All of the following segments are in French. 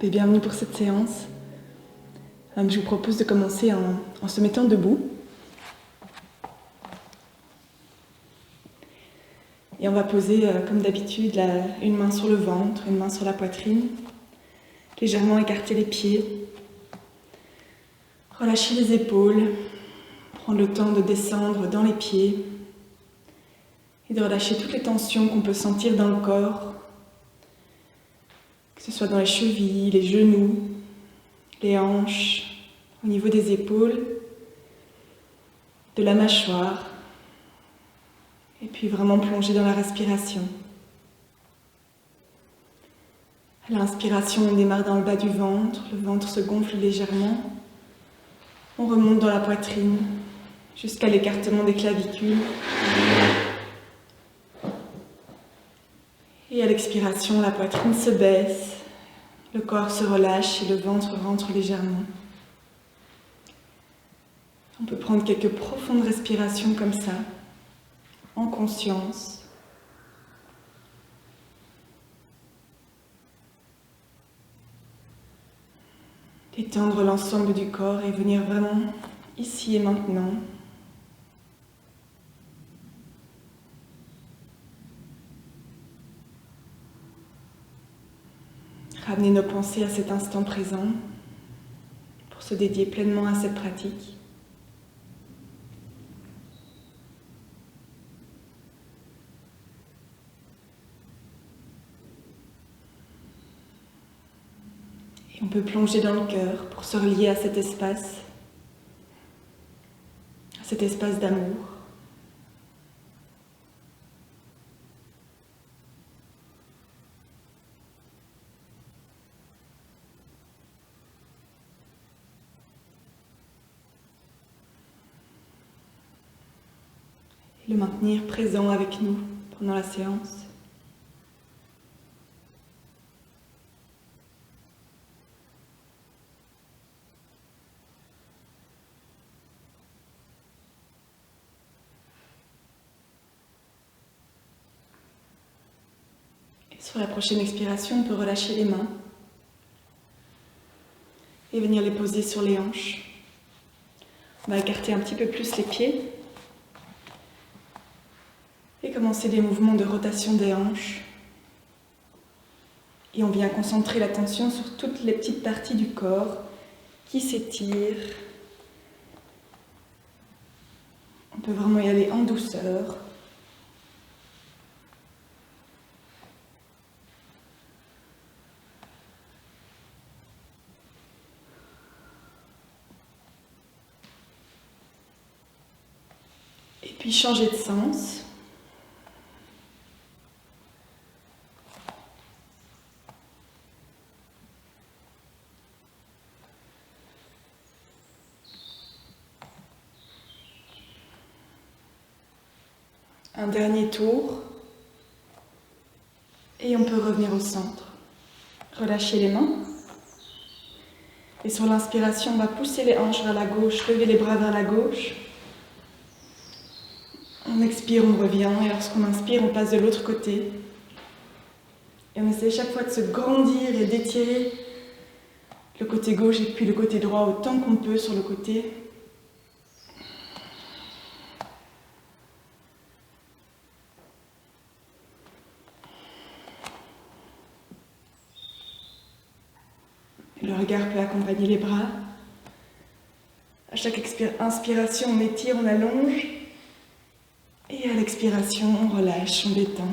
et bienvenue pour cette séance. Je vous propose de commencer en se mettant debout. Et on va poser, comme d'habitude, une main sur le ventre, une main sur la poitrine, légèrement écarter les pieds, relâcher les épaules, prendre le temps de descendre dans les pieds et de relâcher toutes les tensions qu'on peut sentir dans le corps, que ce soit dans les chevilles, les genoux, les hanches, au niveau des épaules, de la mâchoire, et puis vraiment plonger dans la respiration. À l'inspiration, on démarre dans le bas du le ventre se gonfle légèrement, on remonte dans la poitrine jusqu'à l'écartement des clavicules. Et à l'expiration, la poitrine se baisse, le corps se relâche et le ventre rentre légèrement. On peut prendre quelques profondes respirations comme ça, en conscience. Détendre l'ensemble du corps et venir vraiment ici et maintenant. Ramener nos pensées à cet instant présent pour se dédier pleinement à cette pratique. Et on peut plonger dans le cœur pour se relier à cet espace d'amour. Le maintenir présent avec nous pendant la séance. Et sur la prochaine expiration, on peut relâcher les mains et venir les poser sur les hanches. On va écarter un petit peu plus les pieds. Et commencer des mouvements de rotation des hanches. Et on vient concentrer l'attention sur toutes les petites parties du corps qui s'étirent. On peut vraiment y aller en douceur. Et puis changer de sens. Un dernier tour et on peut revenir au centre. Relâcher les mains et sur l'inspiration, on va pousser les hanches vers la gauche, lever les bras vers la gauche. On expire, on revient et lorsqu'on inspire, on passe de l'autre côté. Et on essaie chaque fois de se grandir et d'étirer le côté gauche et puis le côté droit autant qu'on peut sur le côté. Le regard peut accompagner les bras. À chaque inspiration, on étire, on allonge. Et à l'expiration, on relâche, on détend.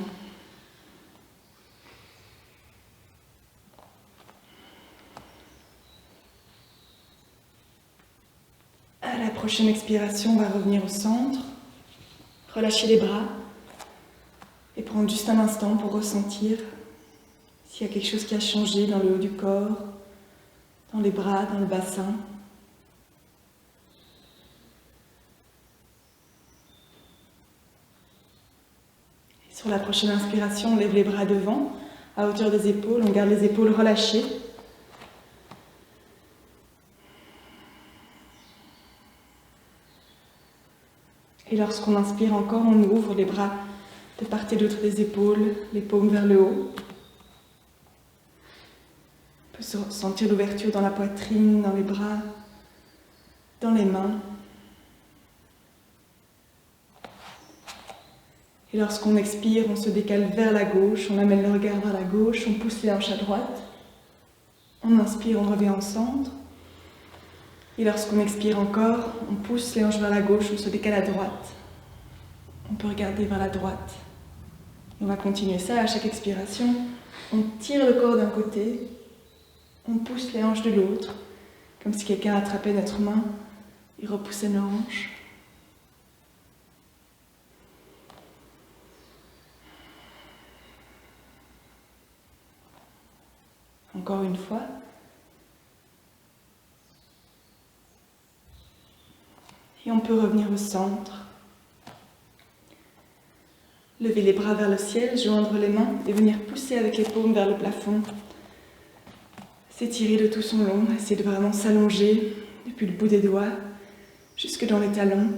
À la prochaine expiration, on va revenir au centre. Relâcher les bras. Et prendre juste un instant pour ressentir s'il y a quelque chose qui a changé dans le haut du corps, dans les bras, dans le bassin. Et sur la prochaine inspiration, on lève les bras devant, à hauteur des épaules, on garde les épaules relâchées. Et lorsqu'on inspire encore, on ouvre les bras de part et d'autre des épaules, les paumes vers le haut. On peut sentir l'ouverture dans la poitrine, dans les bras, dans les mains. Et lorsqu'on expire, on se décale vers la gauche, on amène le regard vers la gauche, on pousse les hanches à droite. On inspire, on revient au centre. Et lorsqu'on expire encore, on pousse les hanches vers la gauche, on se décale à droite. On peut regarder vers la droite. Et on va continuer ça à chaque expiration. On tire le corps d'un côté, on pousse les hanches de l'autre, comme si quelqu'un attrapait notre main et repoussait nos hanches. Encore une fois. Et on peut revenir au centre. Lever les bras vers le ciel, joindre les mains et venir pousser avec les paumes vers le plafond. S'étirer de tout son long, essayer de vraiment s'allonger depuis le bout des doigts jusque dans les talons.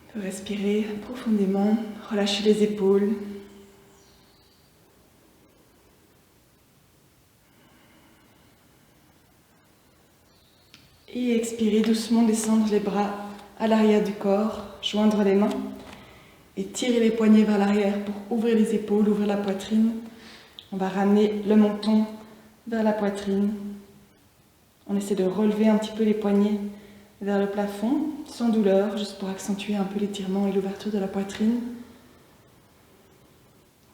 On peut respirer profondément, relâcher les épaules. Et expirer doucement, descendre les bras à l'arrière du corps, joindre les mains et tirer les poignets vers l'arrière pour ouvrir les épaules, ouvrir la poitrine. On va ramener le menton vers la poitrine. On essaie de relever un petit peu les poignets vers le plafond, sans douleur, juste pour accentuer un peu l'étirement et l'ouverture de la poitrine.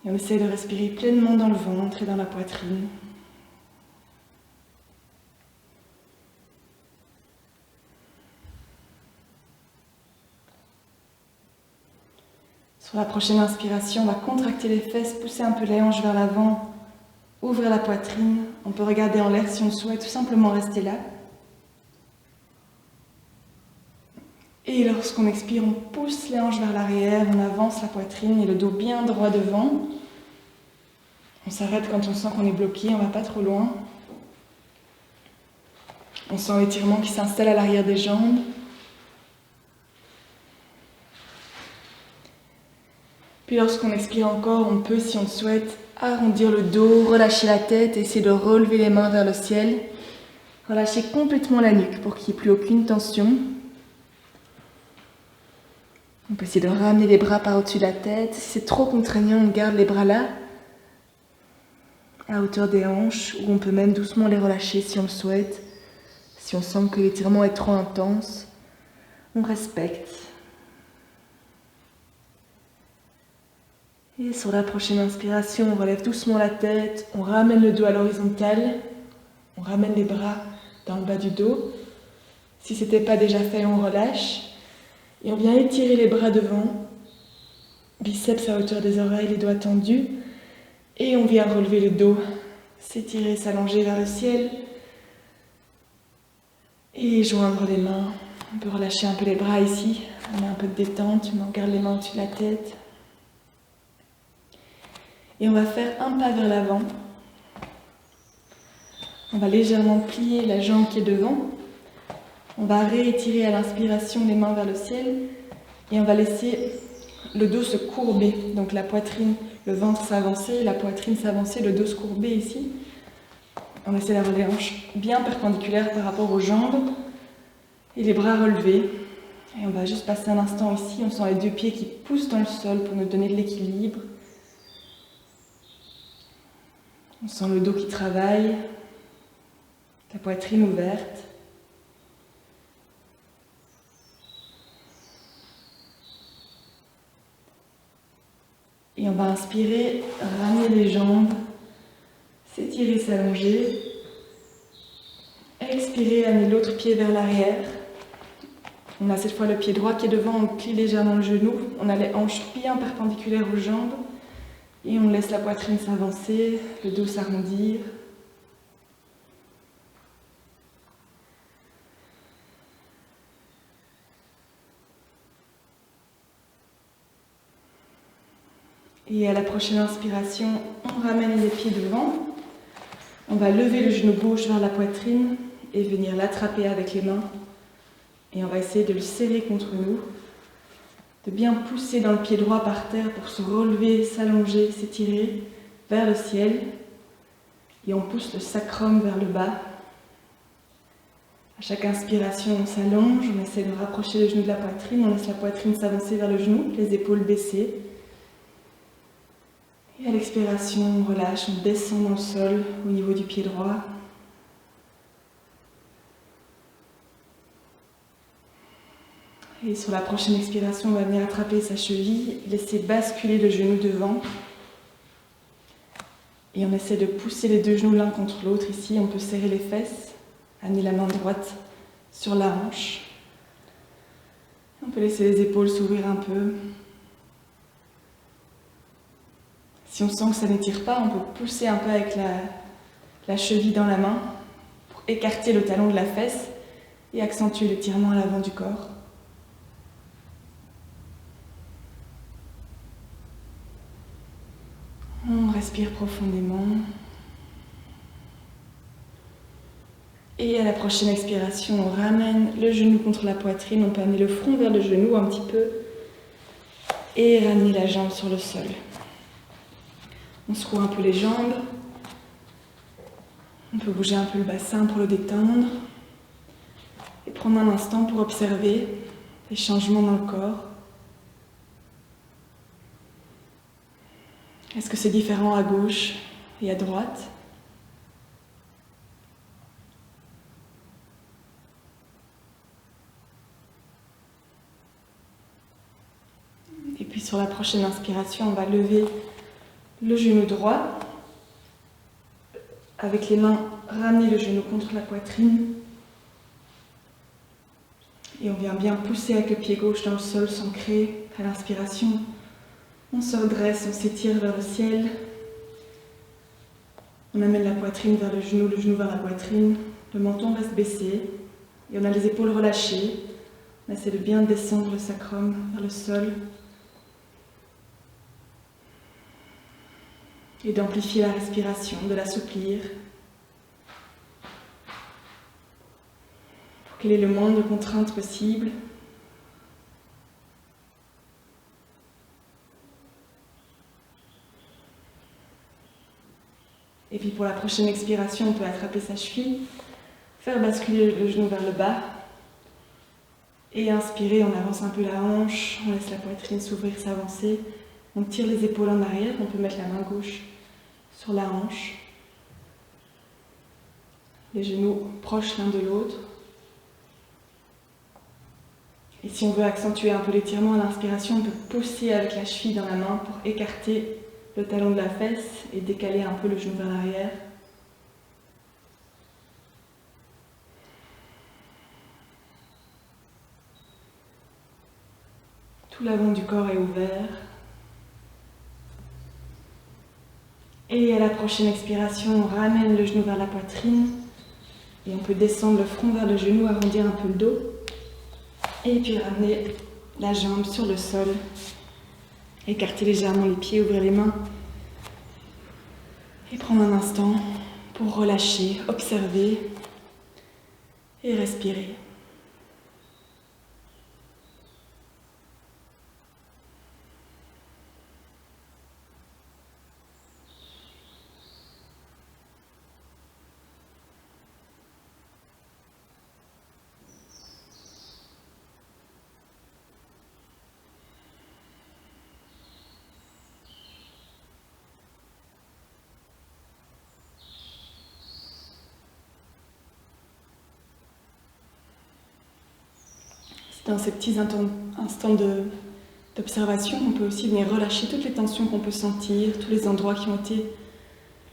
Et on essaie de respirer pleinement dans le ventre et dans la poitrine. Sur la prochaine inspiration, on va contracter les fesses, pousser un peu les hanches vers l'avant, ouvrir la poitrine. On peut regarder en l'air si on souhaite, tout simplement rester là. Et lorsqu'on expire, on pousse les hanches vers l'arrière, on avance la poitrine et le dos bien droit devant. On s'arrête quand on sent qu'on est bloqué, on ne va pas trop loin. On sent l'étirement qui s'installe à l'arrière des jambes. Puis lorsqu'on expire encore, on peut, si on le souhaite, arrondir le dos, relâcher la tête, essayer de relever les mains vers le ciel. Relâcher complètement la nuque pour qu'il n'y ait plus aucune tension. On peut essayer de ramener les bras par au-dessus de la tête. Si c'est trop contraignant, on garde les bras là, à hauteur des hanches, ou on peut même doucement les relâcher si on le souhaite. Si on sent que l'étirement est trop intense, on respecte. Et sur la prochaine inspiration, on relève doucement la tête, on ramène le dos à l'horizontale, on ramène les bras dans le bas du dos. Si ce n'était pas déjà fait, on relâche. Et on vient étirer les bras devant, biceps à hauteur des oreilles, les doigts tendus. Et on vient relever le dos, s'étirer, s'allonger vers le ciel. Et joindre les mains. On peut relâcher un peu les bras ici, on a un peu de détente, mais on garde les mains au-dessus de la tête. Et on va faire un pas vers l'avant. On va légèrement plier la jambe qui est devant. On va réétirer à l'inspiration les mains vers le ciel. Et on va laisser le dos se courber. Donc la poitrine, le ventre s'avancer, la poitrine s'avancer, le dos se courber ici. On essaie d'avoir les hanches bien perpendiculaires par rapport aux jambes. Et les bras relevés. Et on va juste passer un instant ici. On sent les deux pieds qui poussent dans le sol pour nous donner de l'équilibre. On sent le dos qui travaille, la poitrine ouverte. Et on va inspirer, ramener les jambes, s'étirer, s'allonger. Expirer, amener l'autre pied vers l'arrière. On a cette fois le pied droit qui est devant, on plie légèrement le genou. On a les hanches bien perpendiculaires aux jambes. Et on laisse la poitrine s'avancer, le dos s'arrondir. Et à la prochaine inspiration, on ramène les pieds devant. On va lever le genou gauche vers la poitrine et venir l'attraper avec les mains. Et on va essayer de le serrer contre nous, de bien pousser dans le pied droit par terre pour se relever, s'allonger, s'étirer vers le ciel. Et on pousse le sacrum vers le bas. À chaque inspiration, on s'allonge, on essaie de rapprocher les genoux de la poitrine, on laisse la poitrine s'avancer vers le genou, les épaules baissées. Et à l'expiration, on relâche, on descend dans le sol au niveau du pied droit. Et sur la prochaine expiration, on va venir attraper sa cheville, laisser basculer le genou devant. Et on essaie de pousser les deux genoux l'un contre l'autre. Ici, on peut serrer les fesses, amener la main droite sur la hanche. On peut laisser les épaules s'ouvrir un peu. Si on sent que ça n'étire pas, on peut pousser un peu avec la cheville dans la main pour écarter le talon de la fesse et accentuer l'étirement à l'avant du corps. On respire profondément. Et à la prochaine expiration, on ramène le genou contre la poitrine. On peut amener le front vers le genou un petit peu. Et ramener la jambe sur le sol. On secoue un peu les jambes. On peut bouger un peu le bassin pour le détendre. Et prendre un instant pour observer les changements dans le corps. Est-ce que c'est différent à gauche et à droite ? Et puis sur la prochaine inspiration, on va lever le genou droit. Avec les mains, ramener le genou contre la poitrine. Et on vient bien pousser avec le pied gauche dans le sol, s'ancrer à l'inspiration. On se redresse, on s'étire vers le ciel. On amène la poitrine vers le genou vers la poitrine. Le menton reste baissé. Et on a les épaules relâchées. On essaie de bien descendre le sacrum vers le sol. Et d'amplifier la respiration, de l'assouplir. Pour qu'il ait le moins de contraintes possible. Et puis pour la prochaine expiration, on peut attraper sa cheville, faire basculer le genou vers le bas. Et inspirer, on avance un peu la hanche, on laisse la poitrine s'ouvrir, s'avancer. On tire les épaules en arrière, on peut mettre la main gauche sur la hanche. Les genoux proches l'un de l'autre. Et si on veut accentuer un peu l'étirement à l'inspiration, on peut pousser avec la cheville dans la main pour écarter le talon de la fesse et décaler un peu le genou vers l'arrière. Tout l'avant du corps est ouvert. Et à la prochaine expiration, on ramène le genou vers la poitrine. Et on peut descendre le front vers le genou, arrondir un peu le dos. Et puis ramener la jambe sur le sol. Écarter légèrement les pieds, ouvrir les mains. Et prendre un instant pour relâcher, observer et respirer. Dans ces petits instants d'observation, on peut aussi venir relâcher toutes les tensions qu'on peut sentir, tous les endroits qui ont été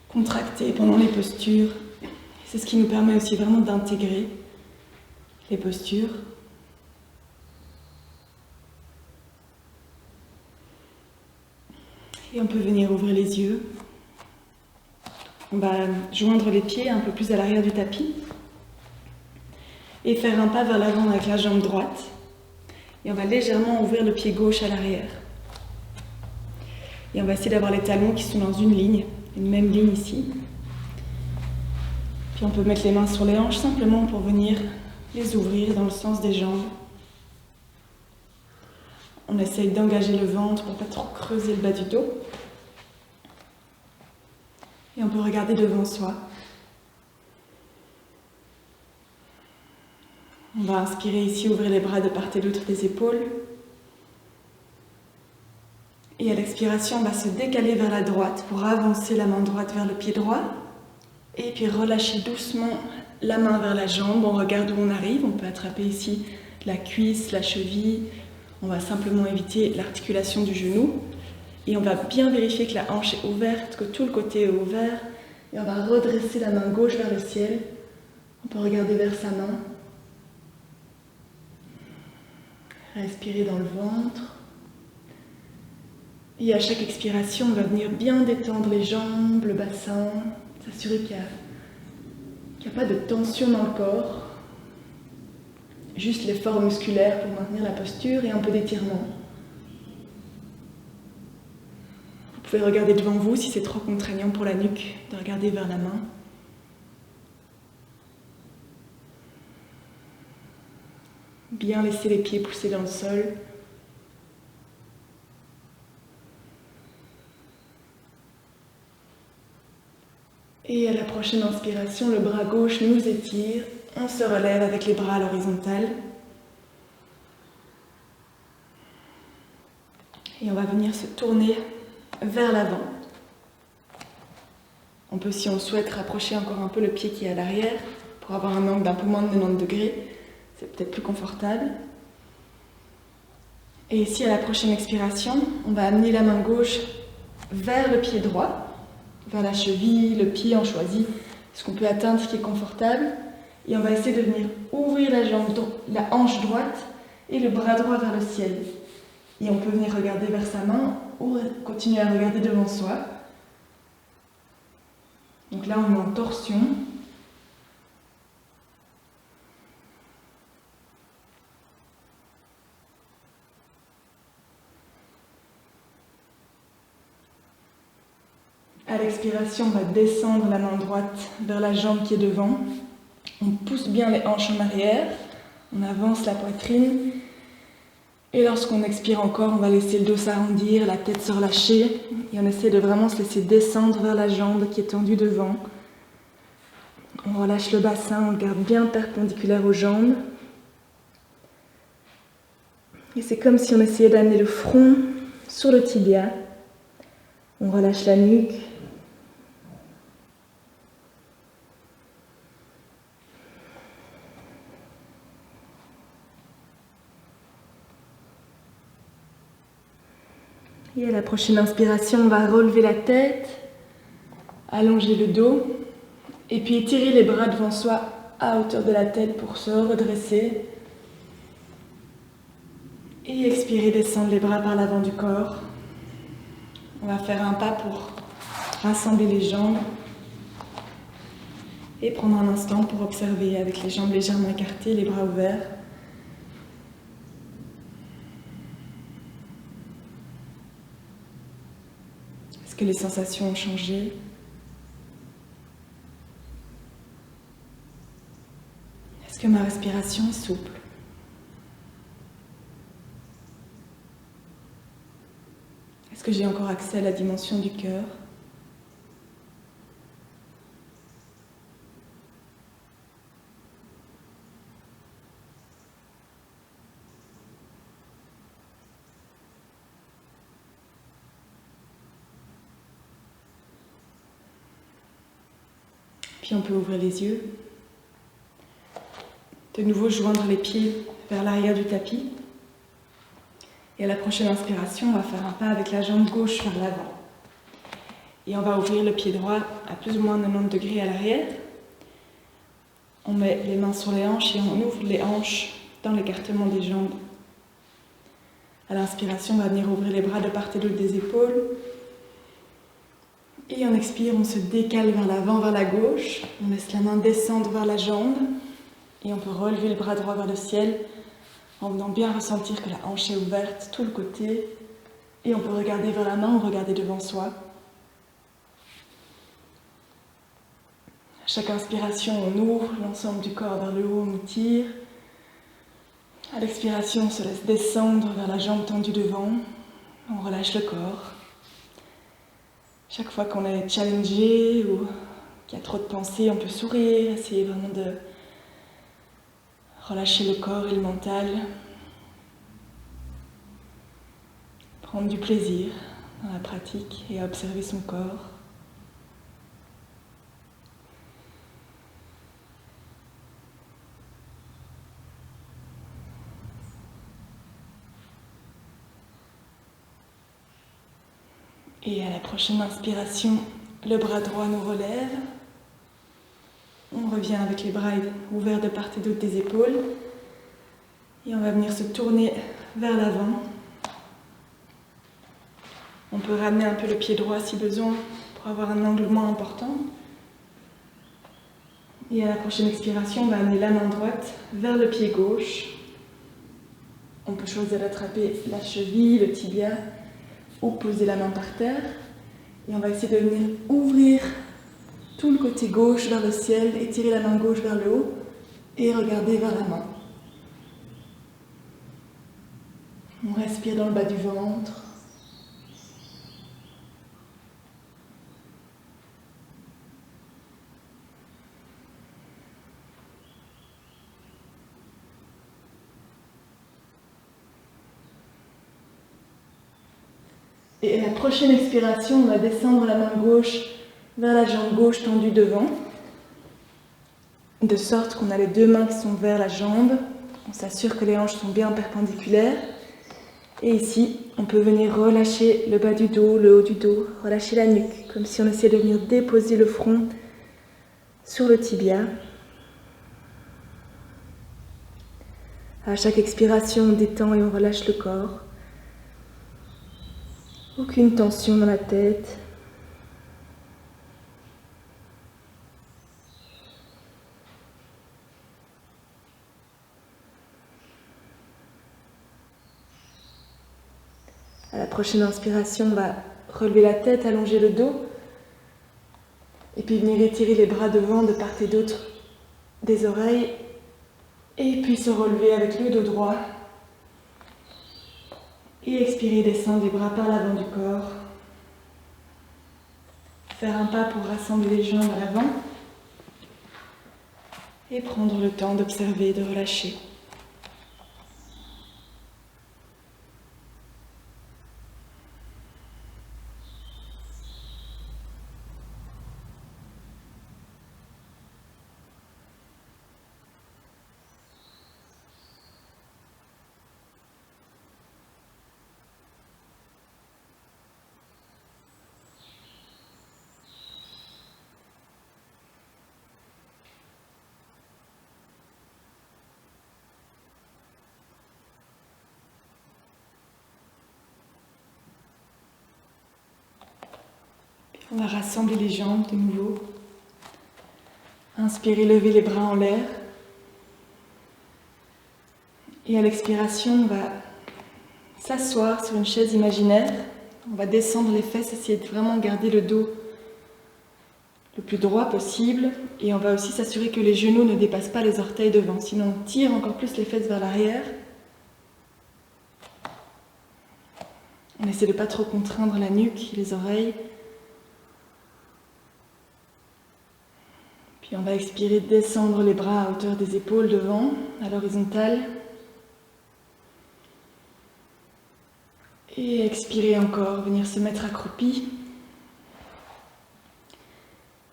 contractés pendant les postures. C'est ce qui nous permet aussi vraiment d'intégrer les postures. Et on peut venir ouvrir les yeux. On va joindre les pieds un peu plus à l'arrière du tapis et faire un pas vers l'avant avec la jambe droite. Et on va légèrement ouvrir le pied gauche à l'arrière. Et on va essayer d'avoir les talons qui sont dans une ligne, une même ligne ici. Puis on peut mettre les mains sur les hanches simplement pour venir les ouvrir dans le sens des jambes. On essaye d'engager le ventre pour ne pas trop creuser le bas du dos. Et on peut regarder devant soi. On va inspirer ici, ouvrir les bras de part et d'autre des épaules. Et à l'expiration, on va se décaler vers la droite pour avancer la main droite vers le pied droit. Et puis relâcher doucement la main vers la jambe. On regarde où on arrive. On peut attraper ici la cuisse, la cheville. On va simplement éviter l'articulation du genou. Et on va bien vérifier que la hanche est ouverte, que tout le côté est ouvert. Et on va redresser la main gauche vers le ciel. On peut regarder vers sa main. Respirer dans le ventre. Et à chaque expiration, on va venir bien détendre les jambes, le bassin, s'assurer qu'il n'y a pas de tension dans le corps. Juste l'effort musculaire pour maintenir la posture et un peu d'étirement. Vous pouvez regarder devant vous si c'est trop contraignant pour la nuque, de regarder vers la main. Bien laisser les pieds pousser dans le sol. Et à la prochaine inspiration, le bras gauche nous étire. On se relève avec les bras à l'horizontale. Et on va venir se tourner vers l'avant. On peut, si on souhaite, rapprocher encore un peu le pied qui est à l'arrière pour avoir un angle d'un peu moins de 90 degrés. C'est peut-être plus confortable. Et ici, à la prochaine expiration, on va amener la main gauche vers le pied droit, vers la cheville, le pied, on choisit ce qu'on peut atteindre, ce qui est confortable. Et on va essayer de venir ouvrir la hanche droite et le bras droit vers le ciel. Et on peut venir regarder vers sa main ou continuer à regarder devant soi. Donc là, on est en torsion. À l'expiration, on va descendre la main droite vers la jambe qui est devant. On pousse bien les hanches en arrière. On avance la poitrine. Et lorsqu'on expire encore, on va laisser le dos s'arrondir, la tête se relâcher. Et on essaie de vraiment se laisser descendre vers la jambe qui est tendue devant. On relâche le bassin, on le garde bien perpendiculaire aux jambes. Et c'est comme si on essayait d'amener le front sur le tibia. On relâche la nuque. Et à la prochaine inspiration, on va relever la tête, allonger le dos, et puis étirer les bras devant soi à hauteur de la tête pour se redresser. Et expirer, descendre les bras par l'avant du corps. On va faire un pas pour rassembler les jambes et prendre un instant pour observer avec les jambes légèrement écartées, les bras ouverts. Est-ce que les sensations ont changé? Est-ce que ma respiration est souple? Est-ce que j'ai encore accès à la dimension du cœur? Puis on peut ouvrir les yeux. De nouveau joindre les pieds vers l'arrière du tapis. Et à la prochaine inspiration, on va faire un pas avec la jambe gauche vers l'avant. Et on va ouvrir le pied droit à plus ou moins 90 degrés à l'arrière. On met les mains sur les hanches et on ouvre les hanches dans l'écartement des jambes. À l'inspiration, on va venir ouvrir les bras de part et d'autre des épaules. Et on expire, on se décale vers l'avant, vers la gauche. On laisse la main descendre vers la jambe. Et on peut relever le bras droit vers le ciel en venant bien ressentir que la hanche est ouverte, tout le côté. Et on peut regarder vers la main ou regarder devant soi. À chaque inspiration, on ouvre l'ensemble du corps vers le haut, on tire. À l'expiration, on se laisse descendre vers la jambe tendue devant. On relâche le corps. Chaque fois qu'on est challengé ou qu'il y a trop de pensées, on peut sourire, essayer vraiment de relâcher le corps et le mental. Prendre du plaisir dans la pratique et à observer son corps. Et à la prochaine inspiration, le bras droit nous relève. On revient avec les bras ouverts de part et d'autre des épaules. Et on va venir se tourner vers l'avant. On peut ramener un peu le pied droit si besoin pour avoir un angle moins important. Et à la prochaine expiration, on va amener la main droite vers le pied gauche. On peut choisir d'attraper la cheville, le tibia, ou poser la main par terre. Et on va essayer de venir ouvrir tout le côté gauche vers le ciel, étirer la main gauche vers le haut et regarder vers la main. On respire dans le bas du ventre. Et à la prochaine expiration, on va descendre la main gauche vers la jambe gauche tendue devant, de sorte qu'on a les deux mains qui sont vers la jambe. On s'assure que les hanches sont bien perpendiculaires. Et ici, on peut venir relâcher le bas du dos, le haut du dos, relâcher la nuque, comme si on essayait de venir déposer le front sur le tibia. À chaque expiration, on détend et on relâche le corps. Aucune tension dans la tête. À la prochaine inspiration, on va relever la tête, allonger le dos. Et puis venir étirer les bras devant de part et d'autre des oreilles. Et puis se relever avec le dos droit. Et expirer, descendre les bras par l'avant du corps. Faire un pas pour rassembler les jambes à l'avant. Et prendre le temps d'observer, de relâcher. On va rassembler les jambes de nouveau. Inspirez, levez les bras en l'air. Et à l'expiration, on va s'asseoir sur une chaise imaginaire. On va descendre les fesses, essayer de vraiment garder le dos le plus droit possible. Et on va aussi s'assurer que les genoux ne dépassent pas les orteils devant. Sinon, on tire encore plus les fesses vers l'arrière. On essaie de ne pas trop contraindre la nuque et les oreilles. Puis on va expirer, descendre les bras à hauteur des épaules devant, à l'horizontale. Et expirer encore, venir se mettre accroupi.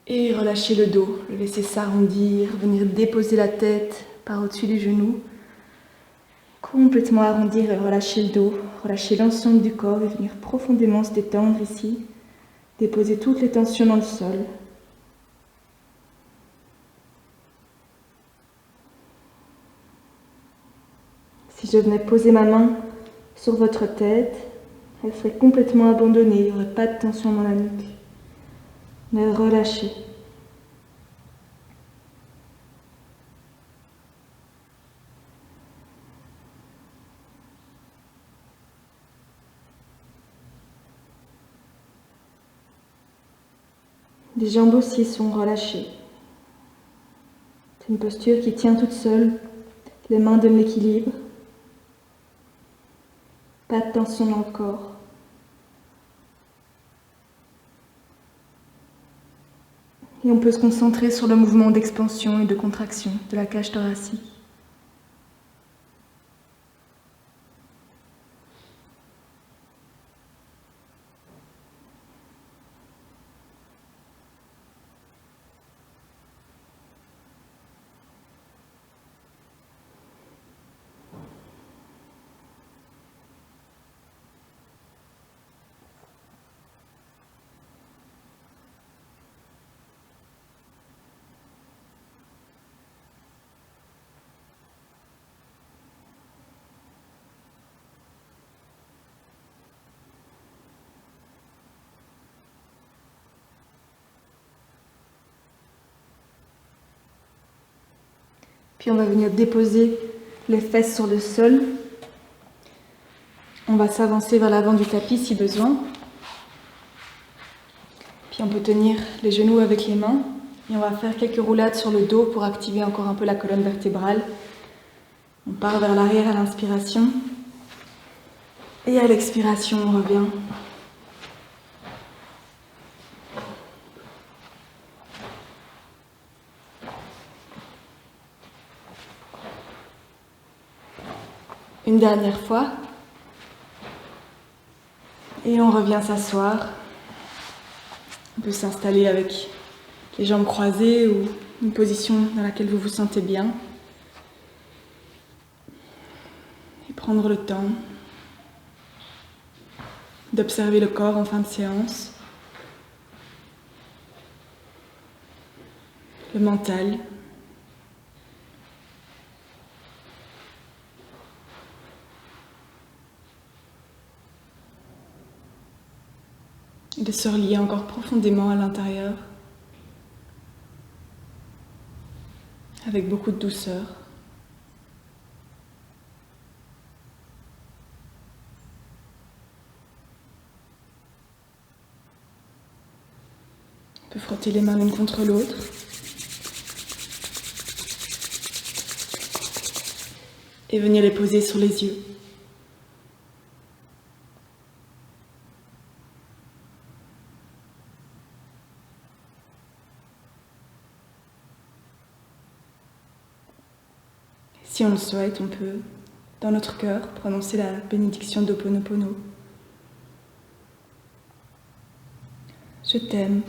Et relâcher le dos, le laisser s'arrondir, venir déposer la tête par au-dessus du genou. Complètement arrondir et relâcher le dos, relâcher l'ensemble du corps et venir profondément se détendre ici. Déposer toutes les tensions dans le sol. Si je venais poser ma main sur votre tête, elle serait complètement abandonnée, il n'y aurait pas de tension dans la nuque. Mais relâchez. Les jambes aussi sont relâchées. C'est une posture qui tient toute seule. Les mains donnent l'équilibre. Pas de tension dans le corps. Et on peut se concentrer sur le mouvement d'expansion et de contraction de la cage thoracique. Puis on va venir déposer les fesses sur le sol. On va s'avancer vers l'avant du tapis si besoin. Puis on peut tenir les genoux avec les mains. Et on va faire quelques roulades sur le dos pour activer encore un peu la colonne vertébrale. On part vers l'arrière à l'inspiration. Et à l'expiration, on revient. Une dernière fois. Et on revient s'asseoir. On peut s'installer avec les jambes croisées ou une position dans laquelle vous vous sentez bien. Et prendre le temps d'observer le corps en fin de séance. Le mental. Et de se relier encore profondément à l'intérieur, avec beaucoup de douceur. On peut frotter les mains l'une contre l'autre. Et venir les poser sur les yeux. Si on le souhaite, on peut, dans notre cœur, prononcer la bénédiction d'Ho'oponopono. Je t'aime.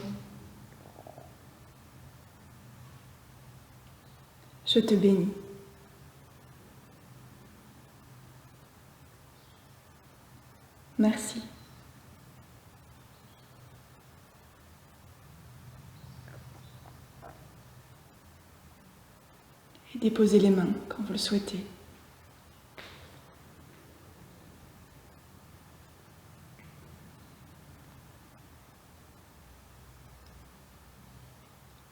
Je te bénis. Merci. Et déposez les mains quand vous le souhaitez.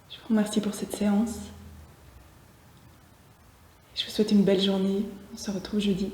Je vous remercie pour cette séance. Je vous souhaite une belle journée. On se retrouve jeudi.